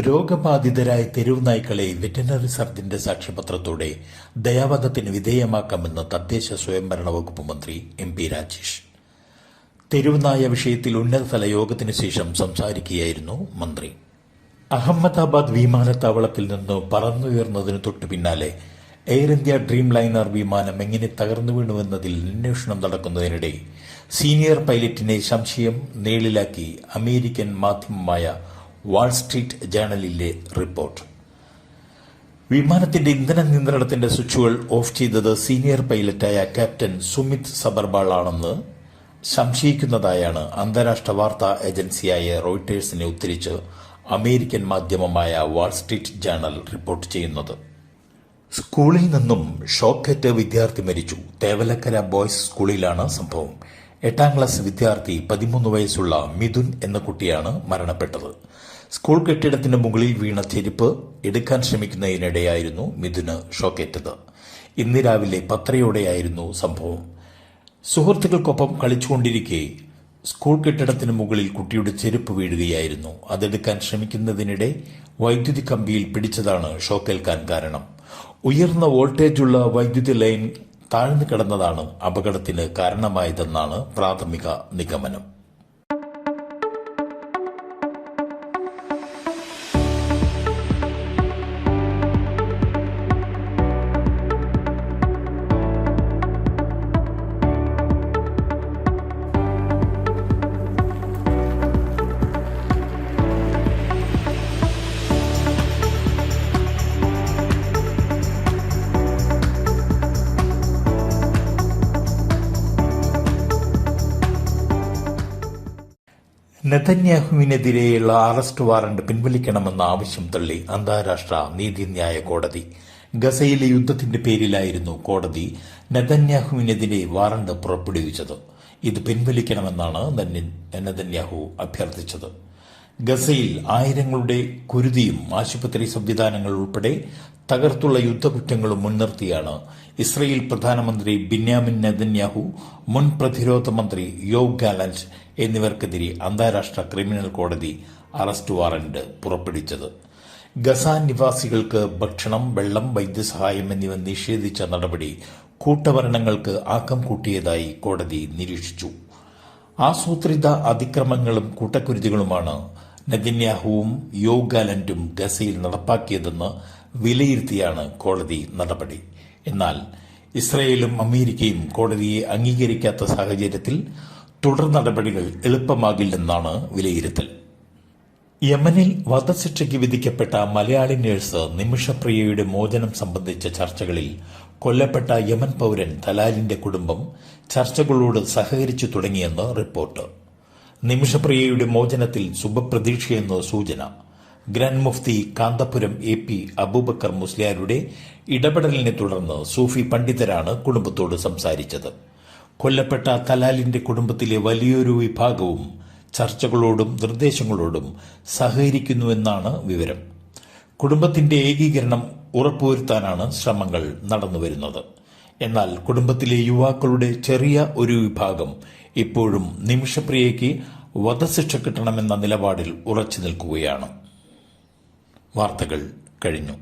രോഗബാധിതരായ തെരുവ് നായ്ക്കളെ വെറ്ററിനറി സർജന്റെ സാക്ഷ്യപത്രത്തോടെ ദയാവധത്തിന് വിധേയമാക്കാമെന്ന് തദ്ദേശ സ്വയംഭരണ വകുപ്പ് മന്ത്രി എം.പി. രാജേഷ്. തെരുവുനായ വിഷയത്തിൽ ഉന്നതതല യോഗത്തിനു ശേഷം സംസാരിക്കുകയായിരുന്നു മന്ത്രി. അഹമ്മദാബാദ് വിമാനത്താവളത്തിൽ നിന്ന് പറന്നുയർന്നതിനു തൊട്ടു പിന്നാലെ എയർ ഇന്ത്യ ഡ്രീം ലൈനർ വിമാനം എങ്ങനെ തകർന്നു വീണുവെന്നതിൽ അന്വേഷണം നടക്കുന്നതിനിടെ സീനിയർ പൈലറ്റിനെ സംശയം നേളിലാക്കി അമേരിക്കൻ മാധ്യമമായ വാൾ സ്ട്രീറ്റ് ജേണലിലെ റിപ്പോർട്ട്. വിമാനത്തിന്റെ ഇന്ധന നിയന്ത്രണത്തിന്റെ സ്വിച്ചുകൾ ഓഫ് ചെയ്തത് സീനിയർ പൈലറ്റായ ക്യാപ്റ്റൻ സുമിത് സബർവാൾ ആണെന്ന് സംശയിക്കുന്നതായാണ് അന്താരാഷ്ട്ര വാർത്താ ഏജൻസിയായ റോയിട്ടേഴ്സിനെ ഉദ്ധരിച്ച് അമേരിക്കൻ മാധ്യമമായ വാൾ സ്ട്രീറ്റ് ജേണൽ റിപ്പോർട്ട് ചെയ്യുന്നത്. സ്കൂളിൽ നിന്നും ഷോക്കേറ്റ് വിദ്യാർത്ഥി മരിച്ചു. തേവലക്കര ബോയ്സ് സ്കൂളിലാണ് സംഭവം. 8ാം ക്ലാസ് വിദ്യാർത്ഥി 13 വയസ്സുള്ള മിഥുൻ എന്ന കുട്ടിയാണ് മരണപ്പെട്ടത്. സ്കൂൾ കെട്ടിടത്തിന് മുകളിൽ വീണ ചെരുപ്പ് എടുക്കാൻ ശ്രമിക്കുന്നതിനിടെയായിരുന്നു മിഥുന് ഷോക്കേറ്റത്. ഇന്ന് രാവിലെ 10:30 സംഭവം. സുഹൃത്തുക്കൾക്കൊപ്പം കളിച്ചുകൊണ്ടിരിക്കെ സ്കൂൾ കെട്ടിടത്തിന് മുകളിൽ കുട്ടിയുടെ ചെരുപ്പ് വീഴുകയായിരുന്നു. അതെടുക്കാൻ ശ്രമിക്കുന്നതിനിടെ വൈദ്യുതി കമ്പിയിൽ പിടിച്ചതാണ് ഷോക്കേൽക്കാൻ കാരണം. ഉയർന്ന വോൾട്ടേജുള്ള വൈദ്യുതി ലൈൻ താഴ്ന്നു കിടന്നതാണ് അപകടത്തിന് കാരണമായതെന്നാണ് പ്രാഥമിക നിഗമനം. നെതന്യാഹുവിനെതിരെയുള്ള അറസ്റ്റ് വാറണ്ട് പിൻവലിക്കണമെന്ന ആവശ്യം തള്ളി അന്താരാഷ്ട്ര നീതിന്യായ കോടതി. ഗസയിലെ യുദ്ധത്തിന്റെ പേരിലായിരുന്നു കോടതി നെതന്യാഹുവിനെതിരെ വാറണ്ട് പുറപ്പെടുവിച്ചത്. ഇത് പിൻവലിക്കണമെന്നാണ് നെതന്യാഹു അഭ്യർത്ഥിച്ചത്. ഗസയിൽ ആയിരങ്ങളുടെ കുരുതിയും ആശുപത്രി സംവിധാനങ്ങൾ ഉൾപ്പെടെ തകർത്തുള്ള യുദ്ധകുറ്റങ്ങളും മുൻനിർത്തിയാണ് ഇസ്രയേൽ പ്രധാനമന്ത്രി ബെന്യാമിൻ നെതന്യാഹു, മുൻ പ്രതിരോധ മന്ത്രി യോവ് ഗാലന്റ് എന്നിവർക്കെതിരെ അന്താരാഷ്ട്ര ക്രിമിനൽ കോടതി അറസ്റ്റ് വാറന്റ് പുറപ്പെടുവിച്ചത്. ഗസ നിവാസികൾക്ക് ഭക്ഷണം, വെള്ളം, വൈദ്യസഹായം എന്നിവ നിഷേധിച്ച നടപടി കൂട്ടമരണങ്ങൾക്ക് ആക്കം കൂട്ടിയതായി കോടതി നിരീക്ഷിച്ചു. ആസൂത്രിത അതിക്രമങ്ങളും കൂട്ടക്കുരുതികളുമാണ് നെതന്യാഹുവും യോവ് ഗാലന്റും ഗസയിൽ നടപ്പാക്കിയതെന്ന് വിലയിരുത്തിയാണ് കോടതി നടപടി. എന്നാൽ ഇസ്രയേലും അമേരിക്കയും കോടതിയെ അംഗീകരിക്കാത്ത സാഹചര്യത്തിൽ തുടർ നടപടികൾ എളുപ്പമാകില്ലെന്നാണ് വിലയിരുത്തൽ. യമനിൽ വധശിക്ഷയ്ക്ക് വിധിക്കപ്പെട്ട മലയാളി നഴ്സ് നിമിഷപ്രിയയുടെ മോചനം സംബന്ധിച്ച ചർച്ചകളിൽ കൊല്ലപ്പെട്ട യമൻ പൌരൻ തലാലിന്റെ കുടുംബം ചർച്ചകളോട് സഹകരിച്ചു തുടങ്ങിയെന്ന് റിപ്പോർട്ട്. നിമിഷപ്രിയയുടെ മോചനത്തിൽ ശുഭപ്രതീക്ഷയെന്ന് സൂചന. ഗ്രാൻഡ് മുഫ്തി കാന്തപുരം AP അബൂബക്കർ മുസ്ലിയാരുടെ ഇടപെടലിനെ തുടർന്ന് സൂഫി പണ്ഡിതരാണ് കുടുംബത്തോട് സംസാരിച്ചത്. കൊല്ലപ്പെട്ട തലാലിന്റെ കുടുംബത്തിലെ വലിയൊരു വിഭാഗവും ചർച്ചകളോടും നിർദ്ദേശങ്ങളോടും സഹകരിക്കുന്നുവെന്നാണ് വിവരം. കുടുംബത്തിന്റെ ഏകീകരണം ഉറപ്പുവരുത്താനാണ് ശ്രമങ്ങൾ നടന്നുവരുന്നത്. എന്നാൽ കുടുംബത്തിലെ യുവാക്കളുടെ ചെറിയ ഒരു വിഭാഗം ഇപ്പോഴും നിമിഷപ്രിയയ്ക്ക് വധശിക്ഷ കിട്ടണമെന്ന നിലപാടിൽ ഉറച്ചു നിൽക്കുകയാണ്. വാർത്തകൾ കഴിഞ്ഞു.